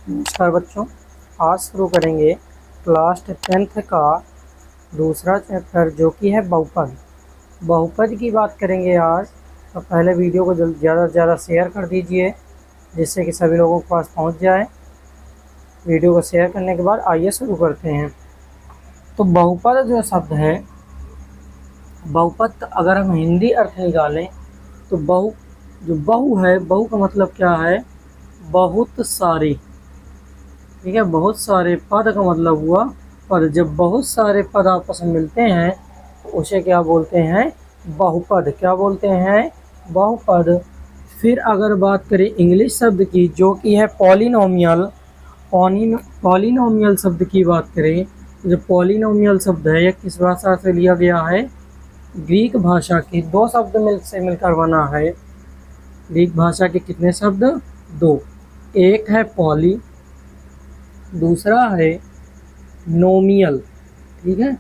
नमस्कार बच्चों, आज शुरू करेंगे क्लास 10th का दूसरा चैप्टर जो कि है बहुपद। बहुपद की बात करेंगे आज। तो पहले वीडियो को ज़्यादा से ज़्यादा शेयर कर दीजिए जिससे कि सभी लोगों के पास पहुंच जाए। वीडियो को शेयर करने के बाद आइए शुरू करते हैं। तो बहुपद जो शब्द है, बहुपद अगर हम हिंदी अर्थ निकालें तो बहु है, बहु का मतलब क्या है? बहुत सारे। ठीक है, बहुत सारे पद का मतलब हुआ पद। जब बहुत सारे पद आपस में मिलते हैं तो उसे क्या बोलते हैं? बहुपद। क्या बोलते हैं? बहुपद। फिर अगर बात करें इंग्लिश शब्द की जो कि है पॉलिनोमियल, पॉलिनोमियल शब्द की बात करें तो जो पॉलिनोमियल शब्द है यह किस भाषा से लिया गया है? ग्रीक भाषा की। दो शब्द मिलकर बना है। ग्रीक भाषा के कितने शब्द? दो। एक है पॉली, दूसरा है नोमियल। ठीक है,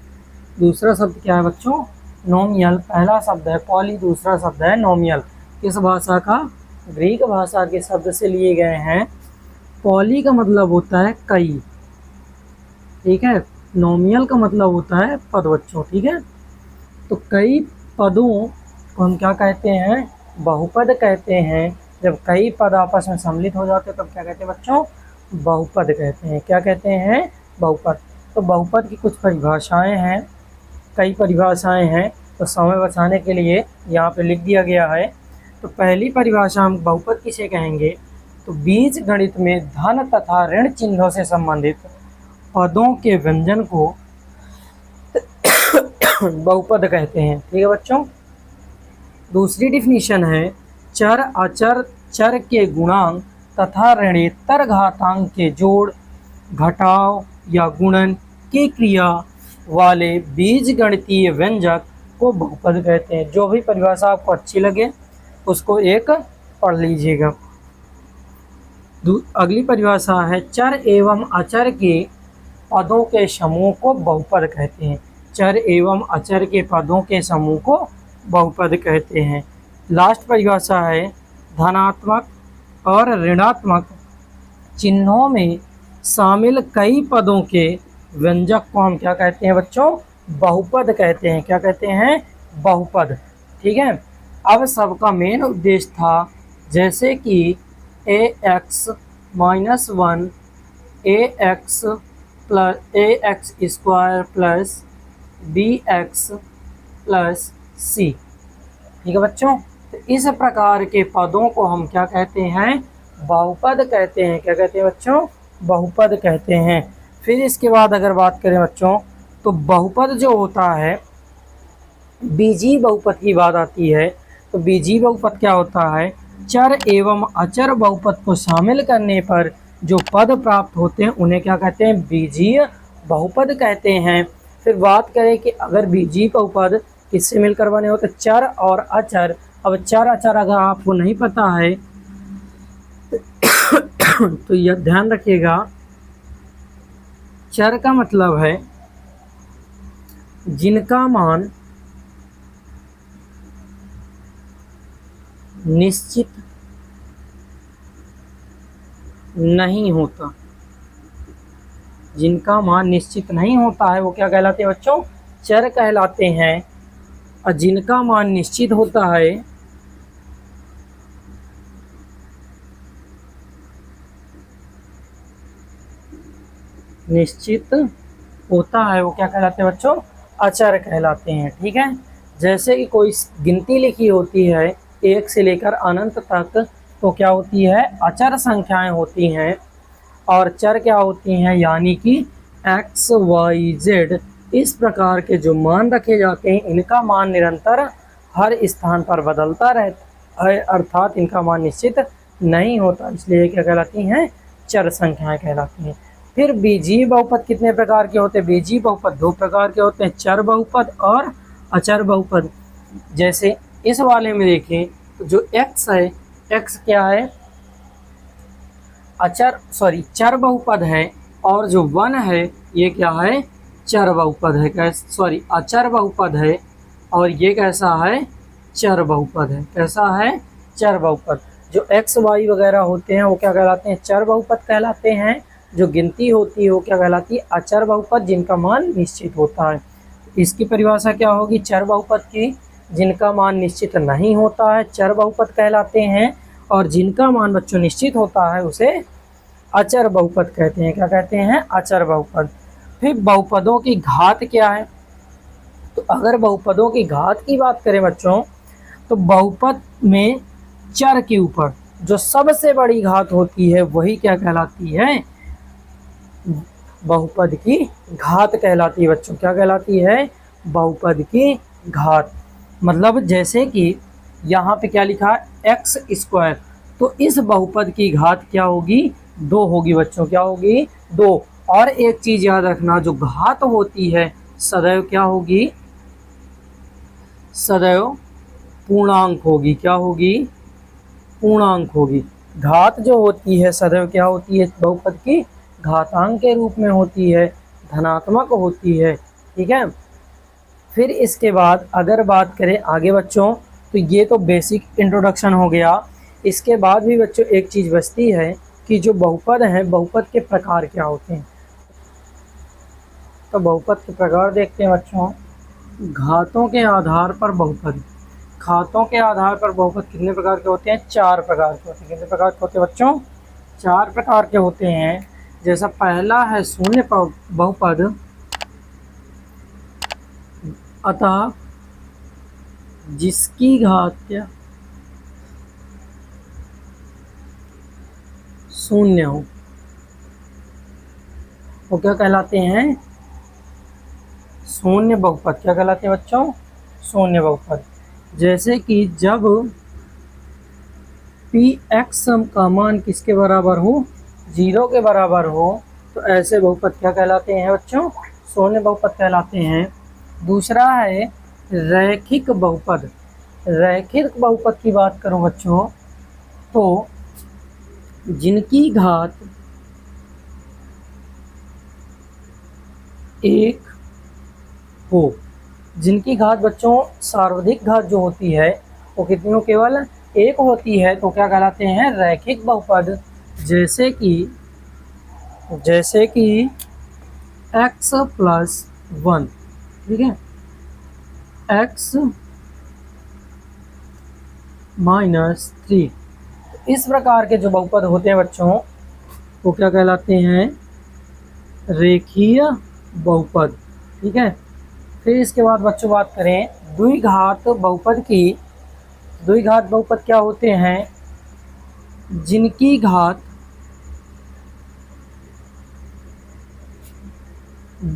दूसरा शब्द क्या है बच्चों? नोमियल। पहला शब्द है पॉली, दूसरा शब्द है नोमियल। किस भाषा का? ग्रीक भाषा के शब्द से लिए गए हैं। पॉली का मतलब होता है कई, ठीक है। नोमियल का मतलब होता है पद बच्चों, ठीक है। तो कई पदों को हम क्या कहते हैं? बहुपद कहते हैं। जब कई पद आपस में सम्मिलित हो जाते हैं तब क्या कहते हैं बच्चों? बहुपद कहते हैं। क्या कहते हैं? बहुपद। तो बहुपद की कुछ परिभाषाएं हैं, कई परिभाषाएं हैं। तो समय बचाने के लिए यहाँ पे लिख दिया गया है। तो पहली परिभाषा हम बहुपद किसे कहेंगे? तो बीज गणित में धन तथा ऋण चिन्हों से संबंधित पदों के व्यंजन को बहुपद कहते हैं। ठीक है बच्चों। दूसरी डिफिनीशन है चर अचर चर के गुणांक तथा ऋणेतर घातांक के जोड़, घटाव या गुणन की क्रिया वाले बीजगणितीय व्यंजक को बहुपद कहते हैं। जो भी परिभाषा आपको अच्छी लगे उसको एक पढ़ लीजिएगा। अगली परिभाषा है चर एवं अचर के पदों के समूह को बहुपद कहते हैं। चर एवं अचर के पदों के समूह को बहुपद कहते हैं। लास्ट परिभाषा है धनात्मक और ऋणात्मक चिन्हों में शामिल कई पदों के व्यंजक को हम क्या कहते हैं बच्चों? बहुपद कहते हैं। क्या कहते हैं? बहुपद। ठीक है। अब सबका मेन उद्देश्य था जैसे कि ax-1 ax square plus bx plus c। ठीक है बच्चों। तो इस प्रकार के पदों को हम क्या कहते हैं? बहुपद कहते हैं। क्या कहते हैं बच्चों? बहुपद कहते हैं। फिर इसके बाद अगर बात करें बच्चों तो बहुपद जो होता है, बीजीय बहुपद की बात आती है। तो बीजीय बहुपद क्या होता है? चर एवं अचर बहुपद को शामिल करने पर जो पद प्राप्त होते हैं उन्हें क्या कहते हैं? बीजीय बहुपद कहते हैं। फिर बात करें कि अगर बीजीय बहुपद किससे मिलकर बने होते? चर और अचर। अब चर अचर अगर आपको नहीं पता है तो यह ध्यान रखिएगा, चर का मतलब है जिनका मान निश्चित नहीं होता। जिनका मान निश्चित नहीं होता है वो क्या कहलाते हैं बच्चों? चर कहलाते हैं। और जिनका मान निश्चित होता है वो क्या कहलाते हैं बच्चों? अचर कहलाते हैं। ठीक है। जैसे कि कोई गिनती लिखी होती है 1 से लेकर अनंत तक तो क्या होती है? अचर संख्याएं होती हैं। और चर क्या होती हैं? यानी कि x, y, z इस प्रकार के जो मान रखे जाते हैं इनका मान निरंतर हर स्थान पर बदलता रहता है, अर्थात इनका मान निश्चित नहीं होता, इसलिए क्या कहलाती हैं? चर संख्याएं कहलाती हैं। फिर बीजीय बहुपद कितने प्रकार के होते हैं? बीजीय बहुपद 2 प्रकार के होते हैं, चर बहुपद और अचर बहुपद। जैसे इस वाले में देखें तो जो x है, x क्या है? चर बहुपद है। और जो 1 है ये क्या है? चर बहुपद है। अचर बहुपद है। और ये कैसा है? चर बहुपद है। कैसा है? चर बहुपद। जो एक्स वाई वगैरह होते हैं वो क्या कहलाते हैं, चर बहुपद कहलाते हैं। जो गिनती होती है वो क्या कहलाती है, अचर बहुपद, जिनका मान निश्चित होता है। इसकी परिभाषा क्या होगी, चर बहुपद की, जिनका मान निश्चित नहीं होता है चर बहुपद कहलाते हैं, और जिनका मान बच्चों निश्चित होता है उसे अचर बहुपद कहते हैं। क्या कहते हैं, अचर बहुपद। फिर बहुपदों की घात क्या है, तो अगर बहुपदों की घात की बात करें बच्चों, तो बहुपद में चर के ऊपर जो सबसे बड़ी घात होती है वही क्या कहलाती है, बहुपद की घात कहलाती है बच्चों। क्या कहलाती है, बहुपद की घात। मतलब जैसे कि यहाँ पे क्या लिखा है, एक्स स्क्वायर, तो इस बहुपद की घात क्या होगी, 2 होगी बच्चों। क्या होगी, 2। और एक चीज याद रखना, जो घात होती है सदैव क्या होगी, सदैव पूर्णांक होगी। क्या होगी, पूर्णांक होगी। घात जो होती है सदैव क्या होती है, बहुपद की घातांक के रूप में होती है, धनात्मक होती है। ठीक है। फिर इसके बाद अगर बात करें आगे बच्चों, तो ये तो बेसिक इंट्रोडक्शन हो गया। इसके बाद भी बच्चों एक चीज़ बचती है कि जो बहुपद हैं, बहुपद के प्रकार क्या होते हैं। तो बहुपद के प्रकार देखते हैं बच्चों। घातों के आधार पर बहुपद, घातों के आधार पर बहुपद कितने प्रकार के होते हैं, 4 प्रकार के होते हैं। कितने प्रकार के होते हैं बच्चों, 4 प्रकार के होते हैं। जैसा पहला है शून्य बहुपद, अतः जिसकी घात क्या शून्य हो वो क्या कहलाते हैं, शून्य बहुपद। क्या कहलाते हैं बच्चों, शून्य बहुपद। जैसे कि जब पी एक्स का मान किसके बराबर हो, 0 के बराबर हो, तो ऐसे बहुपद क्या कहलाते हैं बच्चों, शून्य बहुपद कहलाते हैं। दूसरा है रैखिक बहुपद। रैखिक बहुपद की बात करूं बच्चों, तो जिनकी घात 1 हो, जिनकी घात बच्चों सर्वाधिक घात जो होती है वो कितनी हो, केवल 1 होती है, तो क्या कहलाते हैं, रैखिक बहुपद। जैसे कि x + 1, ठीक है, x - 3, इस प्रकार के जो बहुपद होते हैं बच्चों वो क्या कहलाते हैं, रेखीय बहुपद। ठीक है। फिर इसके बाद बच्चों बात करें द्विघात बहुपद की। द्विघात बहुपद क्या होते हैं, जिनकी घात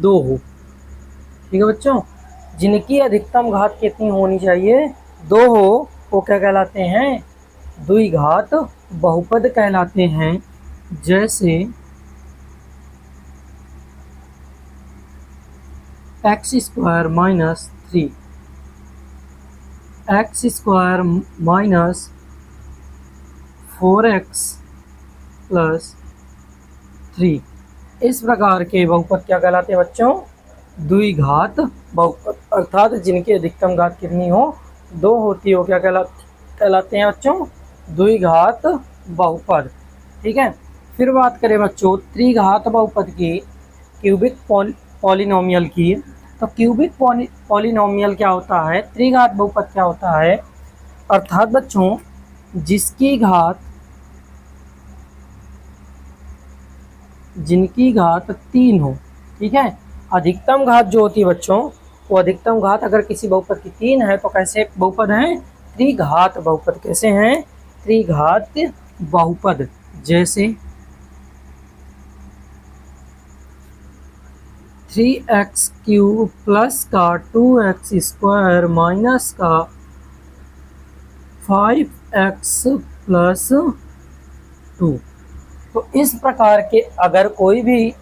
2 हो। ठीक है बच्चों, जिनकी अधिकतम घात कितनी होनी चाहिए, 2 हो, वो क्या कहलाते हैं, द्विघात बहुपद कहलाते हैं। जैसे x² - 3, x² - 4x + 3, इस प्रकार के बहुपद क्या कहलाते हैं बच्चों, द्विघात बहुपद। अर्थात जिनकी अधिकतम घात कितनी हो, 2 होती हो, क्या कहलाते हैं बच्चों, द्विघात बहुपद। ठीक है। फिर बात करें बच्चों त्रिघात बहुपद की, क्यूबिक पॉलिनोमियल की। तो क्यूबिक पॉलिनोमियल क्या होता है, त्रिघात बहुपद क्या होता है, अर्थात बच्चों जिनकी घात 3 हो। ठीक है। अधिकतम घात जो होती है बच्चों, वो अधिकतम घात अगर किसी बहुपद की 3 है तो कैसे बहुपद हैं, त्रिघात बहुपद। कैसे हैं, त्रिघात बहुपद। जैसे 3x³ + का 2x² माइनस का 5x + 2। तो इस प्रकार के अगर कोई भी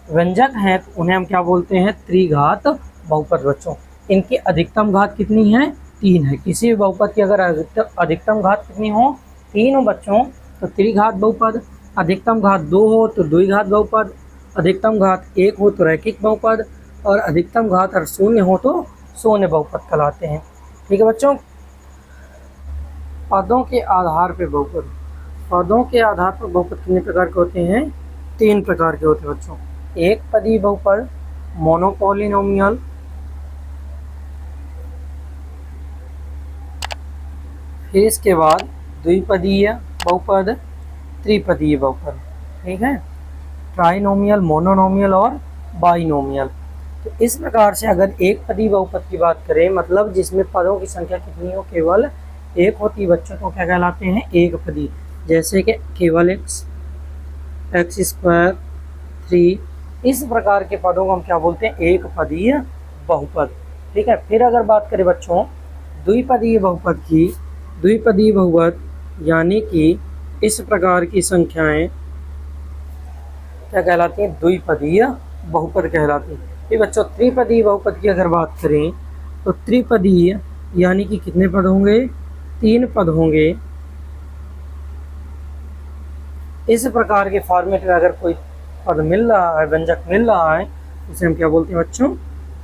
व्यंजक हैं तो उन्हें हम क्या बोलते हैं, त्रिघात बहुपद बच्चों। इनकी अधिकतम घात कितनी है, 3 है। किसी भी बहुपद की अगर अधिकतम घात कितनी हो, 3 हो बच्चों, तो त्रिघात बहुपद। अधिकतम घात 2 हो तो द्विघात बहुपद, अधिकतम घात 1 हो तो रैखिक बहुपद, और अधिकतम घात अगर 0 हो तो शून्य बहुपद कहलाते हैं। ठीक है बच्चों। पदों के आधार पे बहुपद। पदों के आधार पर बहुपद कितने प्रकार के होते हैं? 3 प्रकार के होते हैं बच्चों। एक पदी बहुपद, मोनोपॉलिनोमियल, फिर इसके बाद द्विपदीय बहुपद, त्रिपदीय बहुपद। ठीक है, ट्राइनोमियल, मोनोनोमियल और बाइनोमियल। तो इस प्रकार से अगर एक पदी बहुपद की बात करें, मतलब जिसमें पदों की संख्या कितनी हो? केवल एक होती बच्चों, तो क्या कहलाते हैं? एक पदी। जैसे कि केवल x, x स्क्वायर, 3, इस प्रकार के पदों को हम क्या बोलते हैं? एक पदीय बहुपद। ठीक है, फिर अगर बात करें बच्चों द्विपदीय बहुपद की, द्विपदीय बहुपद यानी कि इस प्रकार की संख्याएं क्या कहलाती हैं? द्विपदीय बहुपद कहलाती है। ये बच्चों त्रिपदीय बहुपद की अगर बात करें तो त्रिपदीय यानी कि कितने पद होंगे? 3 पद होंगे। इस प्रकार के फॉर्मेट में अगर कोई पद मिल रहा है, व्यंजक मिल रहा है, उसे हम क्या बोलते हैं बच्चों?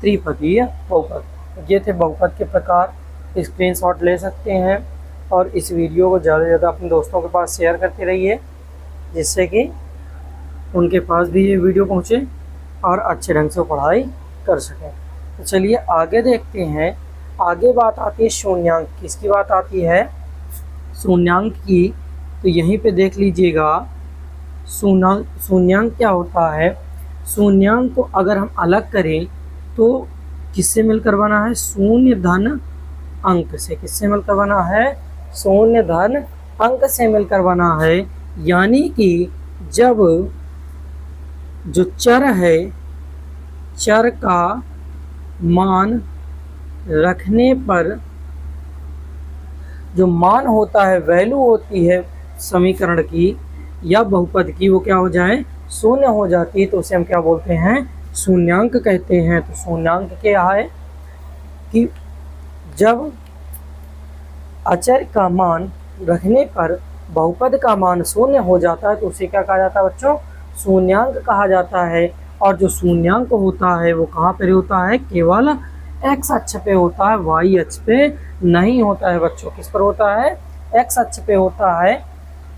त्रिपदीय बहुपद। ये थे बहुपद के प्रकार। स्क्रीनशॉट ले सकते हैं और इस वीडियो को ज़्यादा से ज़्यादा अपने दोस्तों के पास शेयर करते रहिए, जिससे कि उनके पास भी ये वीडियो पहुँचे और अच्छे ढंग से पढ़ाई कर सकें। तो चलिए आगे देखते हैं। आगे बात आती है शून्यांक। किसकी बात आती है? शून्यांक की। तो यहीं पे देख लीजिएगा शून्यांक क्या होता है। शून्यांक को अगर हम अलग करें तो किससे मिलकर बना है? शून्य धन अंक से। किससे मिलकर बना है? शून्य धन अंक से मिलकर बना है। यानी कि जब जो चर है, चर का मान रखने पर जो मान होता है, वैल्यू होती है समीकरण की या बहुपद की, वो क्या हो जाए? शून्य हो जाती है। तो उसे हम क्या बोलते हैं? शून्यांक कहते हैं। तो शून्यांक क्या है कि जब अचर का मान रखने पर बहुपद का मान शून्य हो जाता है तो उसे क्या कहा जाता है बच्चों? शून्यांक कहा जाता है। और जो शून्यांक होता है वो कहाँ पर होता है? केवल एक्स अक्ष पे होता है, वाई अक्ष पे नहीं होता है बच्चों। किस पर होता है? एक्स अक्ष पे होता है।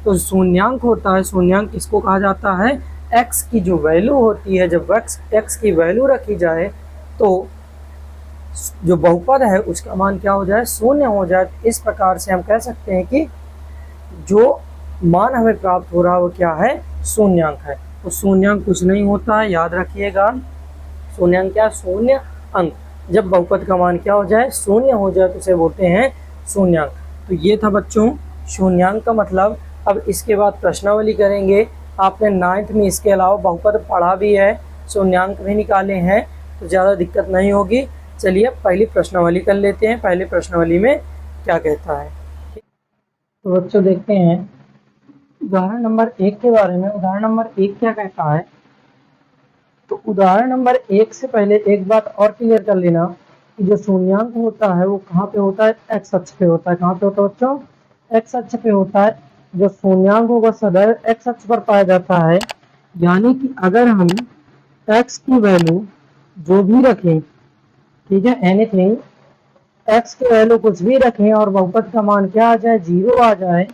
तो शून्यांक होता है। शून्यांक किसको कहा जाता है? एक्स की जो वैल्यू होती है, जब एक्स की वैल्यू रखी जाए तो जो बहुपद है उसका मान क्या हो जाए? शून्य हो जाए। इस प्रकार से हम कह सकते हैं कि जो मान हमें प्राप्त हो रहा है वो क्या है? शून्यांक है। तो शून्यांक कुछ नहीं होता है, याद रखिएगा। शून्यांक क्या? शून्य अंक। जब बहुपद का मान क्या हो जाए? शून्य हो जाए तो उसे बोलते हैं शून्यांक। तो ये था बच्चों शून्यांक का मतलब। अब इसके बाद प्रश्नावली करेंगे। आपने 9th में इसके अलावा बहुपद पढ़ा भी है, शून्यांक भी निकाले हैं, तो ज़्यादा दिक्कत नहीं होगी। चलिए पहली प्रश्नावली कर लेते हैं। पहली प्रश्नावली में क्या कहता है तो बच्चों देखते हैं उदाहरण नंबर 1 के बारे में। उदाहरण नंबर 1 क्या कहता है? तो उदाहरण नंबर 1 से पहले एक बात और क्लियर कर लेना कि जो शून्यांक होता है वो कहाँ पे होता है? एक्स अक्ष पे होता है। कहाँ पे होता है बच्चों? एक्स अक्ष पे होता है। जो शून्यांक होगा सदैव एक्स अक्ष पर पाया जाता है। यानी कि अगर हम एक्स की वैल्यू जो भी रखें, ठीक है, एनीथिंग, एक्स की वैल्यू कुछ भी रखें और बहुपद का मान क्या आ जाए? 0 आ जाए,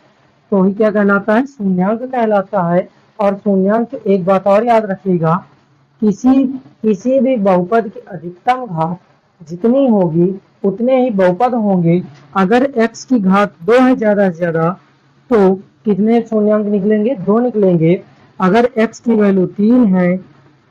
तो ही क्या कहलाता है? शून्यांक कहलाता है। और शून्यांक एक बात और याद रखिएगा, किसी भी बहुपद की अधिकतम घात जितनी होगी उतने ही बहुपद होंगे। अगर x की घात 2 है ज़्यादा से ज़्यादा तो कितने शून्यांक निकलेंगे? 2 निकलेंगे। अगर x की वैल्यू 3 है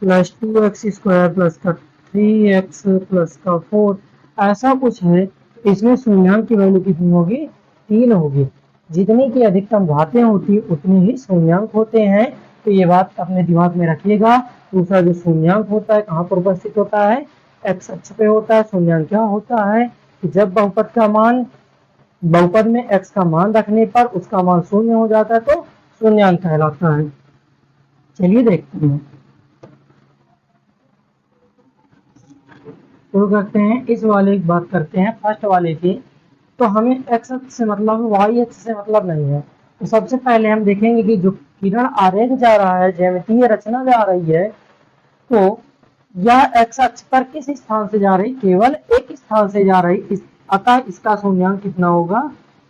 प्लस 2x स्क्वायर प्लस का 3x प्लस का 4 ऐसा कुछ है, इसमें शून्यांक की वैल्यू कितनी होगी? 3 होगी। जितनी की अधिकतम घातें होती उतने ही शून्यांक होते हैं। तो ये बात अपने दिमाग में रखिएगा। दूसरा जो शून्यांक होता है कहाँ पर उपस्थित होता है? एक्स अक्ष पे होता है। शून्यांक क्या होता है कि जब बहुपद में एक्स का मान रखने पर उसका मान शून्य हो जाता है तो शून्यांक कहलाता है। चलिए देखते हैं, शुरू करते हैं। इस वाले की बात करते हैं, फर्स्ट वाले की। तो हमें एक्स अक्ष से मतलब है, वाई अक्ष से मतलब नहीं है। तो सबसे पहले हम देखेंगे कि जो किरण आरेख जा रहा है, ज्यामितीय रचना जा रही है, तो यह एक्स अक्ष पर किस स्थान से जा रही? केवल एक स्थान से जा रही। अतः इसका शून्यांक कितना होगा?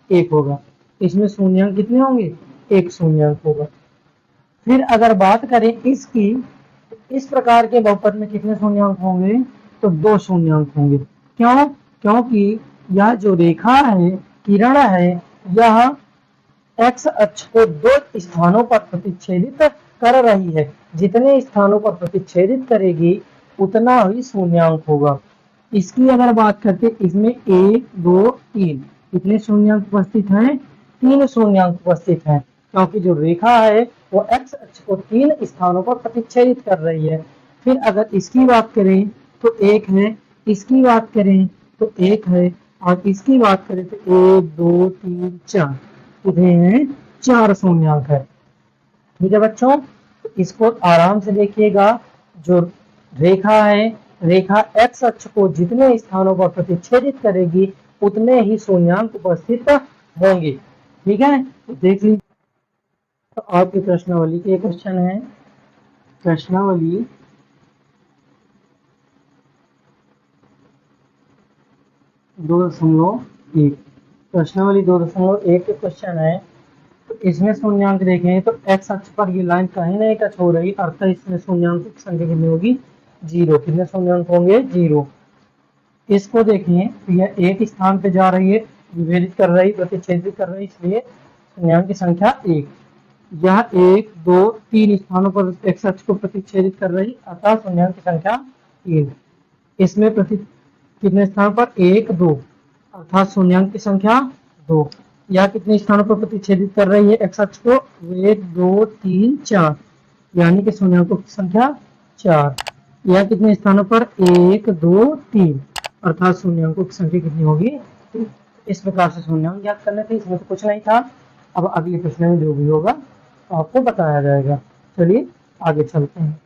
1 होगा। इसमें शून्यांक कितने होंगे, एक शून्यांक होगा। फिर अगर बात करें इसकी, इस प्रकार के बहुपद में कितने शून्यांक होंगे, तो दो शून्यांक होंगे। क्यों, क्योंकि यह जो रेखा है, किरण है, यह एक्स अक्ष को दो स्थानों पर प्रतिच्छेदित कर रही है। जितने स्थानों पर प्रतिच्छेदित करेगी उतना ही शून्यांक होगा। इसकी अगर बात करते, इसमें 1 2 3 कितने शून्यांक उपस्थित हैं, 3 शून्यांक उपस्थित हैं, क्योंकि जो रेखा है वो एक्स अक्ष को 3 स्थानों पर प्रतिच्छेदित कर रही है। फिर अगर इसकी बात करें तो 1 है, इसकी बात करें तो 1 है, और इसकी बात करें तो 1 2 3 4 कितने हैं, 4 शून्यांक है। ठीक है बच्चों, तो इसको आराम से देखिएगा। जो रेखा है, रेखा एक्स अक्ष को जितने स्थानों पर प्रतिच्छेदित करेगी उतने ही शून्यांक उपस्थित होंगे। ठीक है, तो देख लीजिए। तो आपकी प्रश्नावली के क्वेश्चन है, प्रश्नावली 2.1, प्रश्नावली 2.1 के क्वेश्चन है। तो इसमें शून्यांक देखें तो एक्स अक्ष पर ये लाइन कहीं नहीं टच हो रही, अर्थात इसमें शून्यांक की संख्या कितनी होगी, 0। कितने शून्यांक होंगे, 0। इसको देखें तो यह एक स्थान पे जा रही है, विभेदित कर रही, प्रतिच्छेदित कर रही, इसलिए शून्यांक की संख्या 1। यह 1 2 3 स्थानों पर एक्स अक्ष को प्रतिच्छेदित कर रही, अतः शून्यांक की संख्या 3। इसमें कितने स्थान पर, 1 2, अर्थात शून्यांक की संख्या 2। यह कितने स्थानों पर प्रतिच्छेदित कर रही है एक्स अक्ष को, 1 2 3 4, यानी कि शून्यांकों की संख्या 4। यह कितने स्थानों पर, 1 2 3, अर्थात शून्यांकों की संख्या कितनी होगी। इस प्रकार से शून्यांक ज्ञात करने थे, इसमें तो कुछ नहीं था। अब अगले प्रश्न में जो भी होगा आपको बताया जाएगा। चलिए आगे चलते हैं।